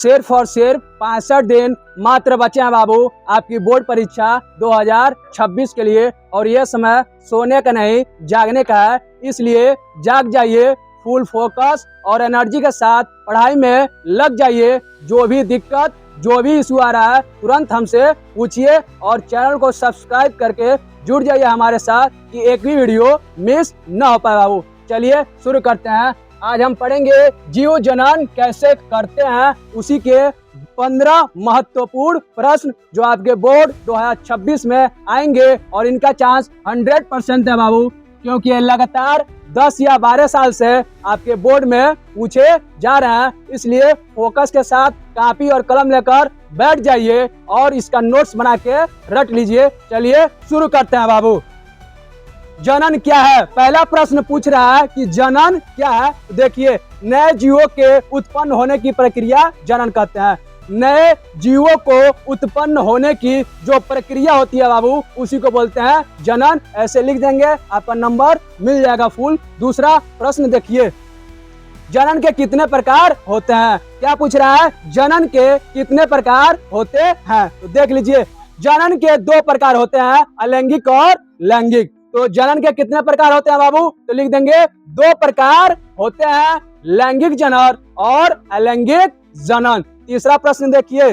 सिर्फ और सिर्फ 65 दिन मात्र बचे हैं बाबू आपकी बोर्ड परीक्षा 2026 के लिए। और ये समय सोने का नहीं जागने का है, इसलिए जाग जाइए, फुल फोकस और एनर्जी के साथ पढ़ाई में लग जाइए। जो भी दिक्कत जो भी इशू आ रहा है तुरंत हमसे पूछिए और चैनल को सब्सक्राइब करके जुड़ जाइए हमारे साथ कि एक भी वीडियो मिस न हो पाए बाबू। चलिए शुरू करते हैं। आज हम पढ़ेंगे जीव जनन कैसे करते हैं, उसी के 15 महत्वपूर्ण प्रश्न जो आपके बोर्ड 2026 में आएंगे। और इनका चांस 100% है बाबू, क्योंकि ये लगातार 10 या 12 साल से आपके बोर्ड में पूछे जा रहे हैं। इसलिए फोकस के साथ कॉपी और कलम लेकर बैठ जाइए और इसका नोट्स बना के रट लीजिए। चलिए शुरू करते हैं बाबू। जनन क्या है? पहला प्रश्न पूछ रहा है कि जनन क्या है। देखिए, नए जीवों के उत्पन्न होने की प्रक्रिया जनन कहते हैं। नए जीवों को उत्पन्न होने की जो प्रक्रिया होती है बाबू, उसी को बोलते हैं जनन। ऐसे लिख देंगे, आपका नंबर मिल जाएगा फुल। दूसरा प्रश्न देखिए, जनन के कितने प्रकार होते हैं? क्या पूछ रहा है? जनन के कितने प्रकार होते हैं? तो देख लीजिए, जनन के 2 प्रकार होते हैं, अलैंगिक और लैंगिक। तो जनन के कितने प्रकार होते हैं बाबू? तो लिख देंगे 2 प्रकार होते हैं, लैंगिक जनन और अलैंगिक जनन। तीसरा प्रश्न देखिए,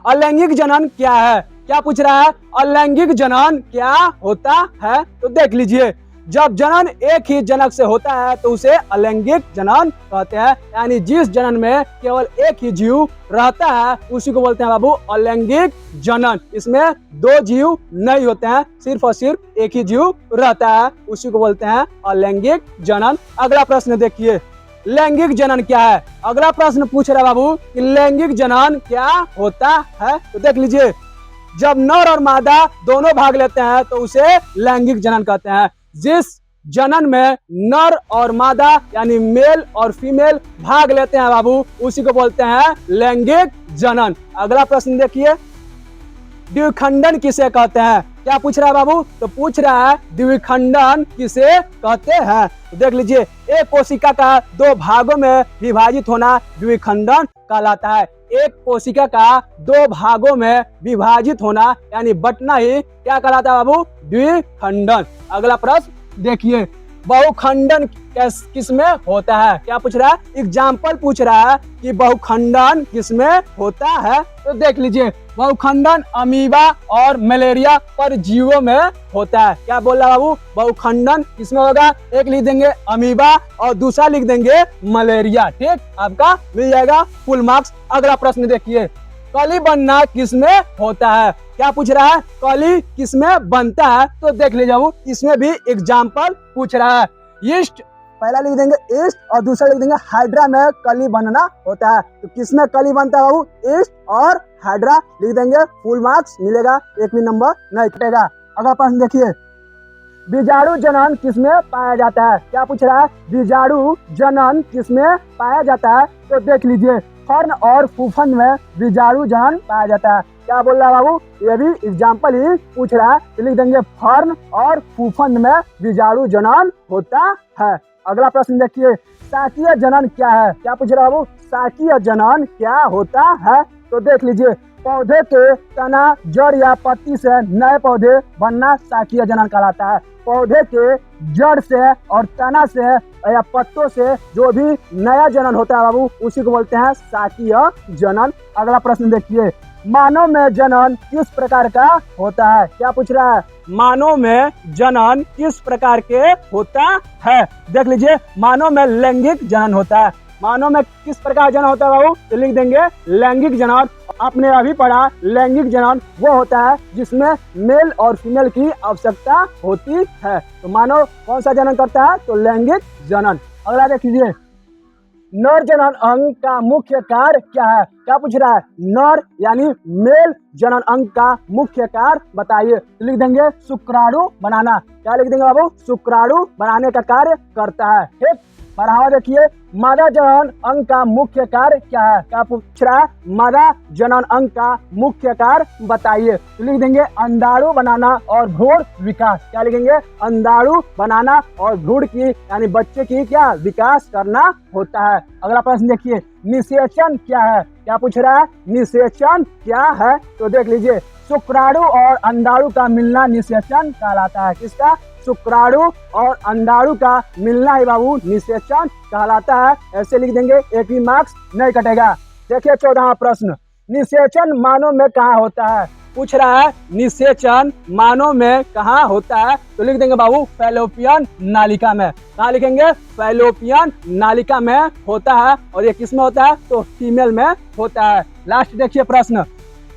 अलैंगिक जनन क्या है? क्या पूछ रहा है? अलैंगिक जनन क्या होता है? तो देख लीजिए, जब जनन एक ही जनक से होता है तो उसे अलैंगिक जनन कहते हैं। यानी जिस जनन में केवल एक ही जीव रहता है उसी को बोलते हैं बाबू अलैंगिक जनन। इसमें 2 जीव नहीं होते हैं, सिर्फ और सिर्फ एक ही जीव रहता है, उसी को बोलते हैं अलैंगिक जनन। अगला प्रश्न देखिए, लैंगिक जनन क्या है? अगला प्रश्न पूछ रहा है बाबू कि लैंगिक जनन क्या होता है? तो देख लीजिए, जब नर और मादा दोनों भाग लेते हैं तो उसे लैंगिक जनन कहते हैं। जिस जनन में नर और मादा यानी मेल और फीमेल भाग लेते हैं बाबू, उसी को बोलते हैं लैंगिक जनन। अगला प्रश्न देखिए, द्विखंडन किसे कहते हैं? क्या पूछ रहा है बाबू? तो पूछ रहा है द्विखंडन किसे कहते हैं? तो देख लीजिए, एक कोशिका का 2 भागों में विभाजित होना द्विखंडन कहलाता है। एक कोशिका का 2 भागों में विभाजित होना यानी बटना ही क्या कहलाता है बाबू? द्विखंडन। अगला प्रश्न देखिए, बहुखंडन किसमें होता है? क्या पूछ रहा है? एग्जाम्पल पूछ रहा है कि बहुखंडन किसमें होता है। तो देख लीजिए, बहुखंडन अमीबा और मलेरिया परजीवियों में होता है। क्या बोल रहा है बाबू? बहुखंडन किसमें होगा? एक लिख देंगे अमीबा और दूसरा लिख देंगे मलेरिया। ठीक, आपका मिल जाएगा फुल मार्क्स। अगला प्रश्न देखिए, कली बनना किसमें होता है? क्या पूछ रहा है? कली किसमें बनता है? तो देख लीजिए बाबू, इसमें भी एग्जाम्पल पूछ रहा है। ईस्ट, पहला लिख देंगे ईस्ट और दूसरा लिख देंगे हाइड्रा में कली बनना होता है। तो किसमें कली बनता है बाबू? ईस्ट और हाइड्रा लिख देंगे, फुल मार्क्स मिलेगा, एक भी नंबर नहीं कटेगा। अगला प्रश्न देखिए, बीजाणु जनन किसमें पाया जाता है? क्या पूछ रहा है? बीजाणु जनन किसमें पाया जाता है? तो देख लीजिए, फर्न और फूफन में बीजाणु जनन पाया जाता है। क्या बोल रहा है बाबू? ये भी एग्जाम्पल ही पूछ रहा है, तो लिख देंगे फर्न और फूफन में बीजाणु जनन होता है। अगला प्रश्न देखिए, शाकीय जनन क्या है? क्या पूछ रहा है बाबू? शाकीय जनन क्या होता है? तो देख लीजिए, पौधे के तना, जड़ या पत्ती से नए पौधे बनना शाकीय जनन कहलाता है। पौधे के जड़ से और तना से या पत्तों से जो भी नया जनन होता है बाबू, उसी को बोलते हैं शाकीय जनन। अगला प्रश्न देखिए, मानव में जनन किस प्रकार का होता है? क्या पूछ रहा है? मानव में जनन किस प्रकार के होता है? देख लीजिए, मानव में लैंगिक जनन होता है। मानव में किस प्रकार जनन होता है बाबू? तो लिख देंगे लैंगिक जनन। आपने अभी पढ़ा, लैंगिक जनन वो होता है जिसमें मेल और फीमेल की आवश्यकता होती है। तो मानव कौन सा जनन करता है? तो लैंगिक जनन। अगला देख लीजिए, नर जनन अंग का मुख्य कार्य क्या है? क्या पूछ रहा है? नर यानी मेल जनन अंग का मुख्य कार्य बताइए। तो लिख देंगे शुक्राणु बनाना। क्या लिख देंगे बाबू? शुक्राणु बनाने का कार्य करता है। ठीक, बढ़ावा देखिए, मादा जनन अंग का मुख्य कार्य क्या है? क्या पूछ रहा है? मादा जनन अंग का मुख्य कार्य बताइए। तो लिख देंगे अंडाणु बनाना और भ्रूण विकास। क्या लिखेंगे? अंडाणु बनाना और भ्रूण की यानी बच्चे की क्या विकास करना होता है। अगला प्रश्न देखिए, निषेचन क्या है? क्या पूछ रहा है? निषेचन क्या है? तो देख लीजिए, शुक्राणु और अंडाणु का मिलना निषेचन कहलाता है। किसका? शुक्राणु और अंडाणु का मिलना ही बाबू निषेचन कहलाता है। ऐसे लिख देंगे, एक भी मार्क्स नहीं कटेगा। देखिए 14वां प्रश्न, निषेचन मानव में कहाँ होता है? पूछ रहा है निषेचन मानव में कहाँ होता है? तो लिख देंगे बाबू फैलोपियन नालिका में। कहाँ लिखेंगे? फैलोपियन नालिका में होता है। और ये किस में होता है? तो फीमेल में होता है। लास्ट देखिए प्रश्न,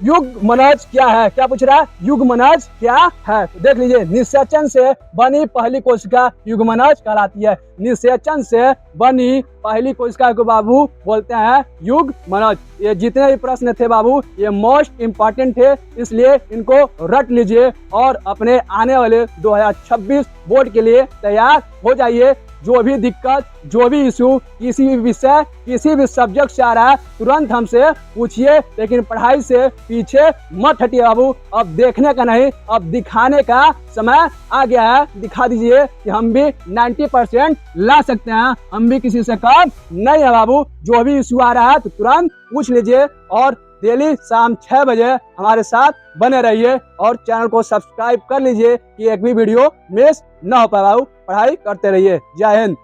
युग्मनज क्या है? क्या पूछ रहा है? युग्मनज क्या है? तो देख लीजिए, निषेचन से बनी पहली कोशिका युग्मनज कहलाती है। निषेचन से बनी पहली कोशिका को बाबू बोलते हैं युग्मनज। ये जितने भी प्रश्न थे बाबू ये मोस्ट इम्पोर्टेंट थे, इसलिए इनको रट लीजिए और अपने आने वाले 2026 बोर्ड के लिए तैयार हो जाइए। जो भी दिक्कत, जो भी इशू, किसी भी विषय, किसी भी सब्जेक्ट से आ रहा है तुरंत हमसे पूछिए, लेकिन पढ़ाई से पीछे मत हटिए बाबू। अब देखने का नहीं, अब दिखाने का समय आ गया है। दिखा दीजिए कि हम भी 90% ला सकते हैं, हम भी किसी से कम नहीं है बाबू। जो भी इशू आ रहा है तो तुरंत पूछ लीजिए और डेली शाम 6 बजे हमारे साथ बने रहिए और चैनल को सब्सक्राइब कर लीजिए कि एक भी वीडियो मिस न हो पाए बाबू। पढ़ाई करते रहिए। जय हिंद।